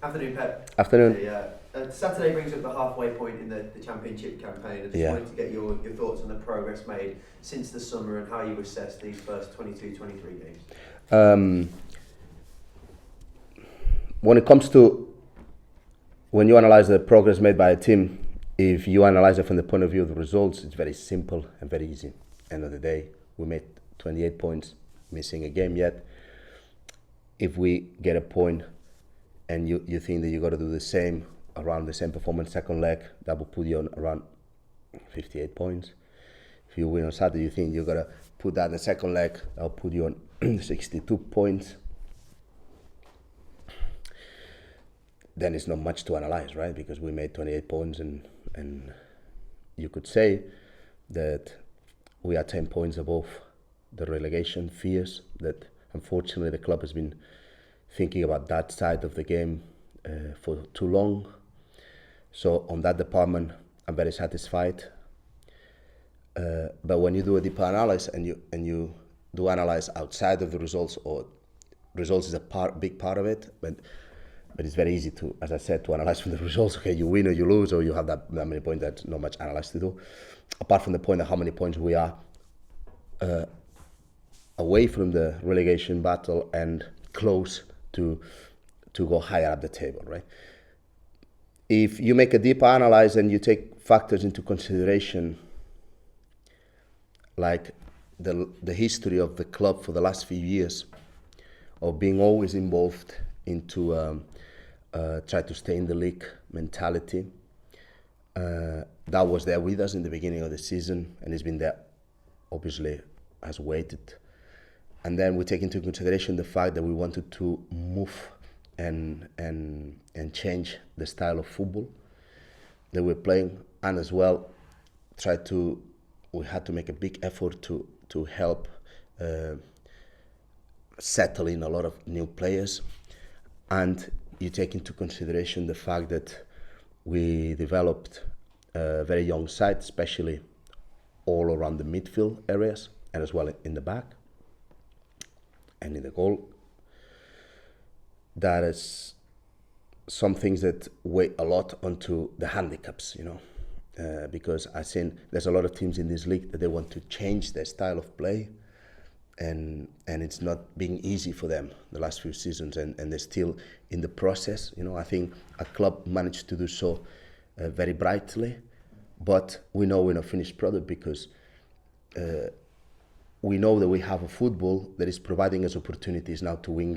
Afternoon, Pep. Afternoon. Saturday brings up the halfway point in the Championship campaign. I just Yeah. wanted to get your thoughts on the progress made since the summer and how you assess these first 22-23 games. Um, when it comes to when you analyze the progress made by a team, if you analyze it from the point of view of the results, it's very simple and very easy. End of the day, we made 28 points, missing a game yet. If we get a point and you think that you got to do the same around the same performance second leg, that will put you on around 58 points. If you win on Saturday, you think you got to put that in the second leg, that'll put you on 62 points. Then it's not much to analyze, right? Because we made 28 points, and you could say that we are 10 points above the relegation fears. That unfortunately the club has been thinking about that side of the game for too long. So on that department, I'm very satisfied. But when you do a deeper analysis and you do analyze outside of the results, or results is a big part of it, but it's very easy to, as I said, to analyze from the results. Okay, you win or you lose, or you have that many points. That's not much analysis to do, apart from the point of how many points we are away from the relegation battle and close to go higher up the table, right? If you make a deeper analysis and you take factors into consideration, like the history of the club for the last few years, of being always involved into try to stay in the league mentality, that was there with us in the beginning of the season, and it's been there, obviously, has waited. And then we take into consideration the fact that we wanted to move and change the style of football that we're playing, and as well we had to make a big effort to help settle in a lot of new players. And you take into consideration the fact that we developed a very young side, especially all around the midfield areas and as well in the back and in the goal. That is some things that weigh a lot onto the handicaps, because I've seen there's a lot of teams in this league that they want to change their style of play, and it's not being easy for them the last few seasons, and they're still in the process. I think a club managed to do so very brightly, but we know we're not finished product, because we know that we have a football that is providing us opportunities now to win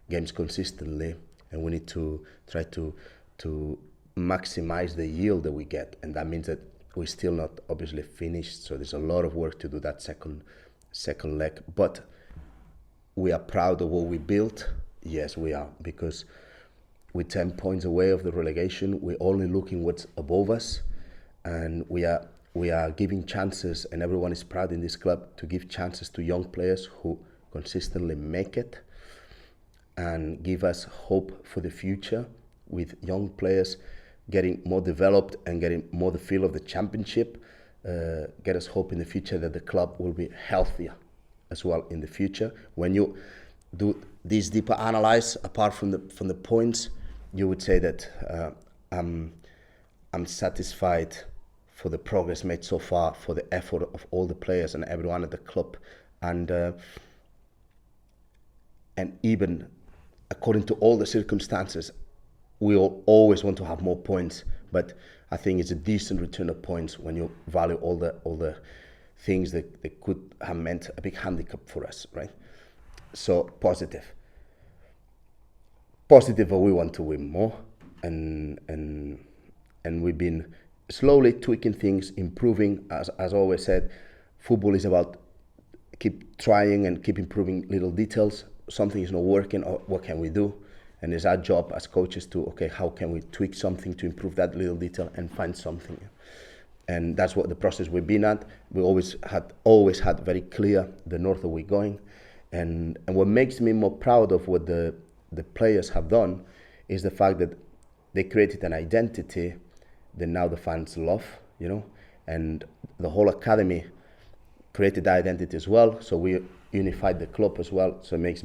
games consistently, and we need to try to maximize the yield that we get, and that means that we're still not obviously finished. So there's a lot of work to do that second leg, but we are proud of what we built. Yes, we are, because we're 10 points away of the relegation. We're only looking what's above us, and we are giving chances, and everyone is proud in this club to give chances to young players who consistently make it and give us hope for the future, with young players getting more developed and getting more the feel of the championship. Get us hope in the future that the club will be healthier as well in the future. When you do this deeper analysis, apart from the points, you would say that I'm satisfied for the progress made so far, for the effort of all the players and everyone at the club, and even according to all the circumstances, we all always want to have more points, but I think it's a decent return of points when you value all the things that could have meant a big handicap for us, right? So positive, but we want to win more, and we've been slowly tweaking things, improving. As always said, football is about keep trying and keep improving little details. Something is not working, or what can we do? And it's our job as coaches to, okay, how can we tweak something to improve that little detail and find something? And that's what the process we've been at. We always had very clear the north that we're going. And what makes me more proud of what the players have done is the fact that they created an identity that now the fans love, and the whole academy created that identity as well. So we unified the club as well. So it makes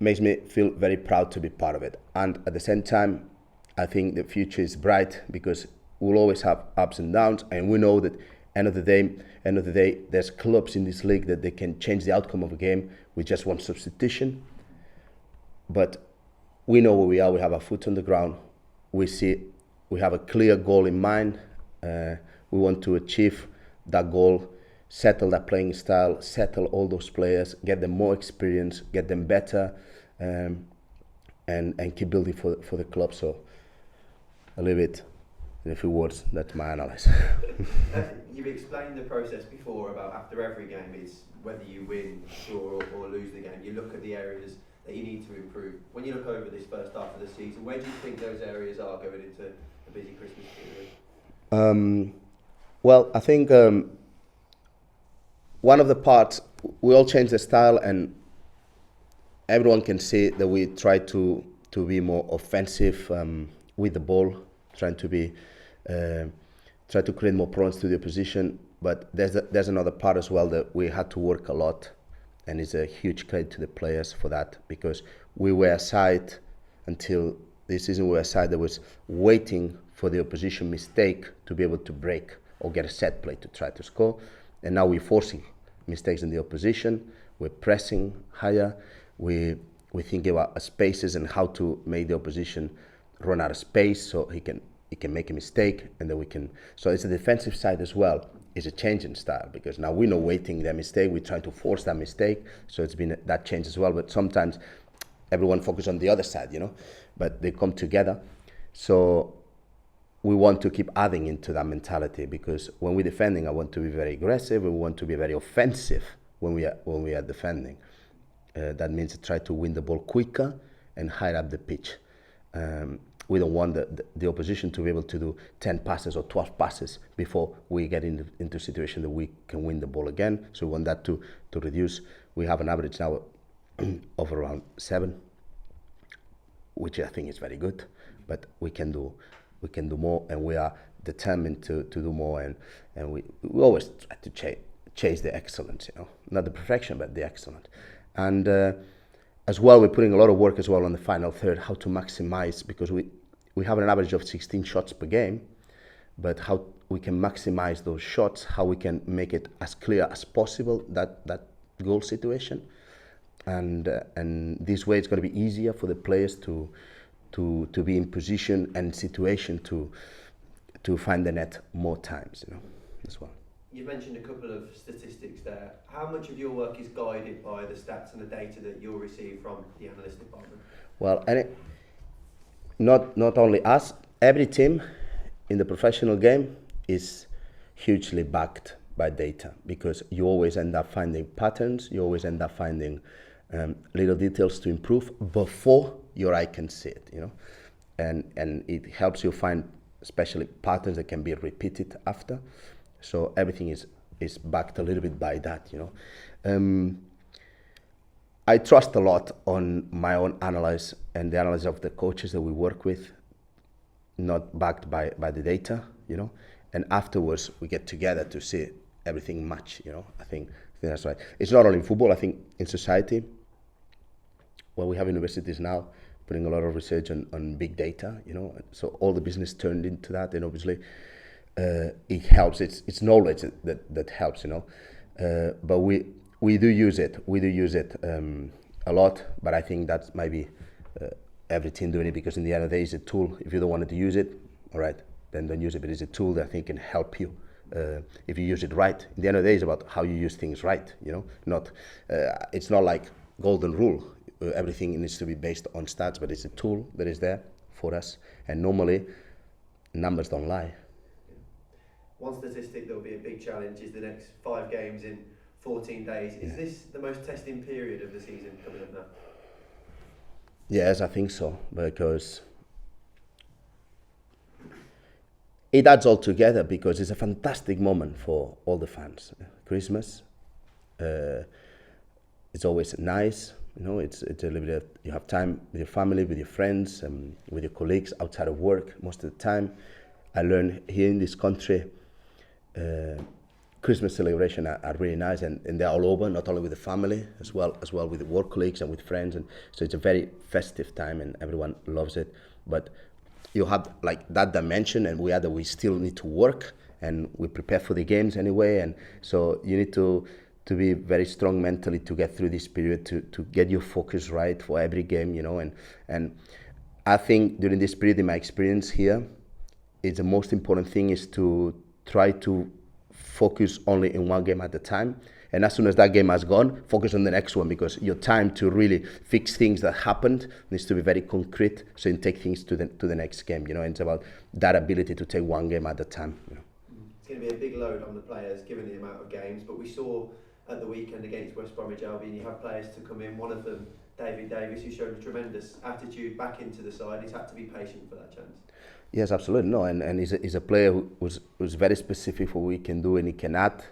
makes me feel very proud to be part of it. And at the same time, I think the future is bright because we'll always have ups and downs, and we know that end of the day, there's clubs in this league that they can change the outcome of a game with just one substitution. But we know where we are. We have our foot on the ground. We have a clear goal in mind. We want to achieve that goal, settle that playing style, settle all those players, get them more experience, get them better, and keep building for the club. So a little bit, in a few words, that's my analysis. You've explained the process before about after every game, it's whether you win, draw, or lose the game. You look at the areas that you need to improve. When you look over this first half of the season, where do you think those areas are going into the busy Christmas period? Well, I think one of the parts, we all change the style, and everyone can see that we try to be more offensive with the ball, trying to be try to create more problems to the opposition. But there's another part as well that we had to work a lot, and it's a huge credit to the players for that, because we were a side until this season. We were a side that was waiting for the opposition mistake to be able to break or get a set play to try to score, and now we're forcing mistakes in the opposition. We're pressing higher. We think about spaces and how to make the opposition run out of space so he can make a mistake, and then we can. So it's a defensive side as well. It's a change in style, because now we're not waiting their mistake. We're trying to force that mistake. So it's been that change as well. But sometimes everyone focuses on the other side, but they come together. So we want to keep adding into that mentality, because when we're defending, I want to be very aggressive. We want to be very offensive when we are defending. That means to try to win the ball quicker and higher up the pitch. We don't want the opposition to be able to do 10 passes or 12 passes before we get into a situation that we can win the ball again. So we want that to reduce. We have an average now of around 7, which I think is very good, but we can do more, and we are determined to do more, and we always try to chase the excellence, not the perfection, but the excellence. And as well, we're putting a lot of work as well on the final third, how to maximize, because we have an average of 16 shots per game, but how we can maximize those shots, how we can make it as clear as possible, that goal situation. And this way it's going to be easier for the players to be in position and situation to find the net more times, as well. You've mentioned a couple of statistics there. How much of your work is guided by the stats and the data that you'll receive from the analyst department? Well, not only us, every team in the professional game is hugely backed by data, because you always end up finding patterns, you always end up finding little details to improve before your eye can see it, and it helps you find especially patterns that can be repeated after. So everything is backed a little bit by that, I trust a lot on my own analysis and the analysis of the coaches that we work with, not backed by the data, and afterwards we get together to see everything match, I think that's right. It's not only in football, I think in society, well, we have universities now putting a lot of research on big data, so all the business turned into that, and obviously it helps. It's knowledge that helps, but we do use it. We do use it a lot, but I think that might be every team doing it, because in the end of the day, it's a tool. If you don't want to use it, all right, then don't use it. But it's a tool that I think can help you if you use it right. In the end of the day, it's about how you use things right. Not it's not like golden rule. Everything needs to be based on stats, but it's a tool that is there for us. And normally, numbers don't lie. One statistic that will be a big challenge is the next 5 games in 14 days. Is this the most testing period of the season coming up now? Yes, I think so, because it adds all together, because it's a fantastic moment for all the fans. Christmas, it's always nice, it's a little bit, you have time with your family, with your friends, with your colleagues outside of work most of the time. I learned here in this country, Christmas celebration are really nice, and they're all over, not only with the family, as well with the work colleagues and with friends, and so it's a very festive time, and everyone loves it. But you have like that dimension, and we still need to work, and we prepare for the games anyway, and so you need to be very strong mentally to get through this period, to get your focus right for every game, and I think during this period, in my experience here, it's the most important thing is to try to focus only in one game at a time. And as soon as that game has gone, focus on the next one, because your time to really fix things that happened needs to be very concrete, so you take things to the next game. It's about that ability to take one game at a time. It's going to be a big load on the players given the amount of games, but we saw at the weekend against West Bromwich Albion, you have players to come in. One of them, David Davis, who showed a tremendous attitude back into the side. He's had to be patient for that chance. Yes, absolutely. No, and he's a player who's very specific for what he can do and he can add.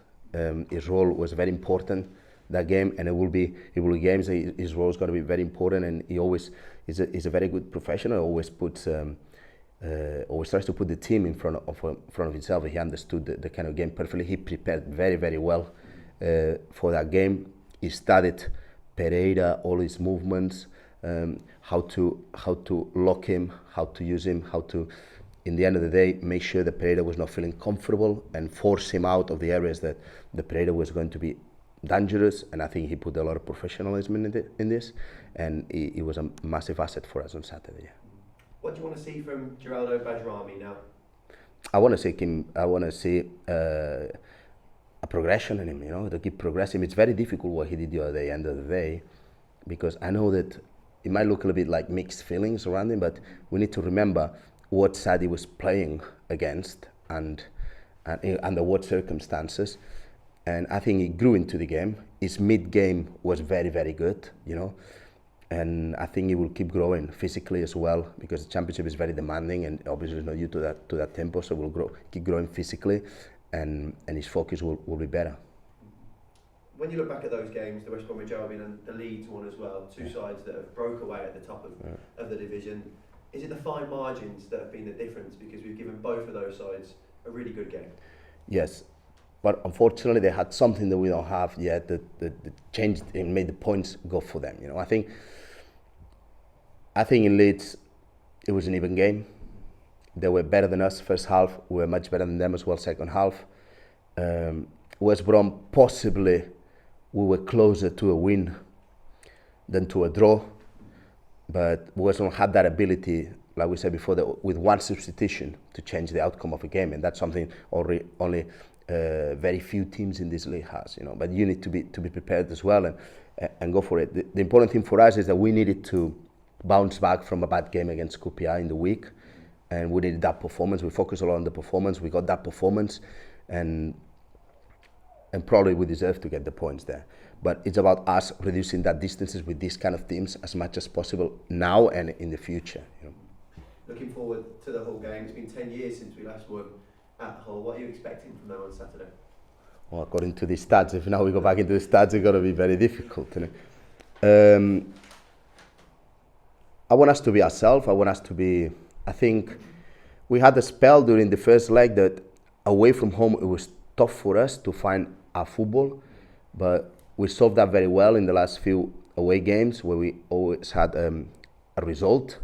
His role was very important that game, and it will be games. His role is going to be very important, and he's a very good professional. Always tries to put the team in front of himself. He understood the kind of game perfectly. He prepared very, very well for that game. He studied Pereira, all his movements, how to lock him, how to use him, how to, in the end of the day, make sure that Pereira was not feeling comfortable and force him out of the areas that the Pereira was going to be dangerous. And I think he put a lot of professionalism in this, and he was a massive asset for us on Saturday. Yeah. What do you want to see from Geraldo Bajrami now? I want to see a progression in him. To keep progressing. It's very difficult what he did the other day, end of the day, because I know that it might look a little bit like mixed feelings around him, but we need to remember what side he was playing against and under what circumstances. And I think he grew into the game. His mid-game was very, very good, and I think he will keep growing physically as well, because the championship is very demanding, and obviously it's not due to that tempo, so we'll keep growing physically, and his focus will be better. When you look back at those games, the West Bromwich Albion and the Leeds one as well, two sides that have broke away at the top of the division, is it the fine margins that have been the difference? Because we've given both of those sides a really good game. Yes, but unfortunately they had something that we don't have yet that changed and made the points go for them. I think in Leeds it was an even game. They were better than us first half. We were much better than them as well second half. West Brom, possibly we were closer to a win than to a draw, but West Brom had that ability, like we said before, that with one substitution to change the outcome of a game, and that's something only very few teams in this league has. But you need to be prepared as well and go for it. The important thing for us is that we needed to bounce back from a bad game against QPR in the week, and we needed that performance. We focused a lot on the performance. We got that performance, and probably we deserve to get the points there. But it's about us reducing that distances with these kind of teams as much as possible now and in the future. Looking forward to the Hull game. It's been 10 years since we last won at Hull. What are you expecting from now on Saturday? Well, according to the stats, if now we go back into the stats, it's going to be very difficult. I want us to be ourselves. I think we had a spell during the first leg that away from home it was tough for us to find our football, but we solved that very well in the last few away games where we always had a result.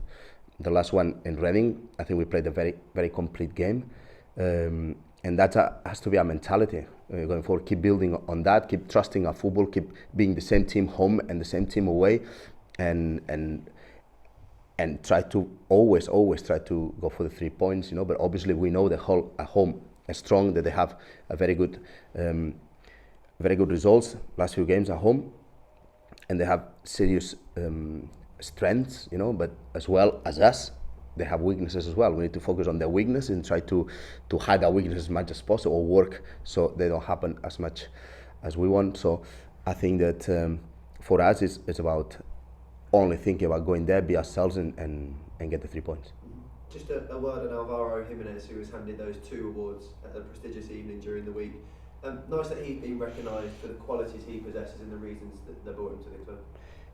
The last one in Reading, I think we played a very, very complete game, and that has to be our mentality going forward. Keep building on that, keep trusting our football, keep being the same team home and the same team away, and try to always try to go for the 3 points. But obviously we know that Hull at home are strong, that they have a very good results last few games at home, and they have serious strengths, but as well as us, they have weaknesses as well. We need to focus on their weakness and try to hide our weaknesses as much as possible, or work so they don't happen as much as we want. So I think that for us it's about only thinking about going there, be ourselves, and get the 3 points. Just a word on Alvaro Jimenez, who was handed those 2 awards at a prestigious evening during the week. Nice that he's been recognised for the qualities he possesses and the reasons that brought him to the club.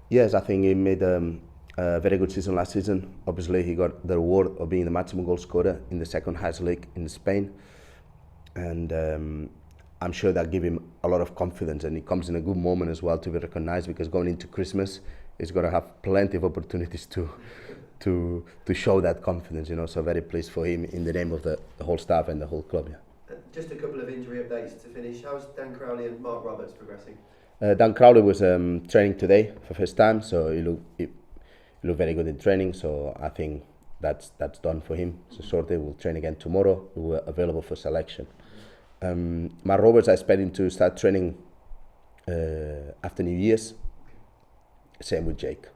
Yes, I think he made a very good season last season. Obviously, he got the reward of being the maximum goal scorer in the second highest league in Spain. And I'm sure that give him a lot of confidence, and it comes in a good moment as well to be recognised, because going into Christmas, he's going to have plenty of opportunities to show that confidence, you know. So very pleased for him in the name of the whole staff and the whole club. Yeah. Just a couple of injury updates to finish. How's Dan Crowley and Mark Roberts progressing? Dan Crowley was training today for first time, so he looked very good in training. So I think that's done for him. So sorted. We'll train again tomorrow. We're available for selection. Mark Roberts, I expect him to start training after New Year's. Same with Jake.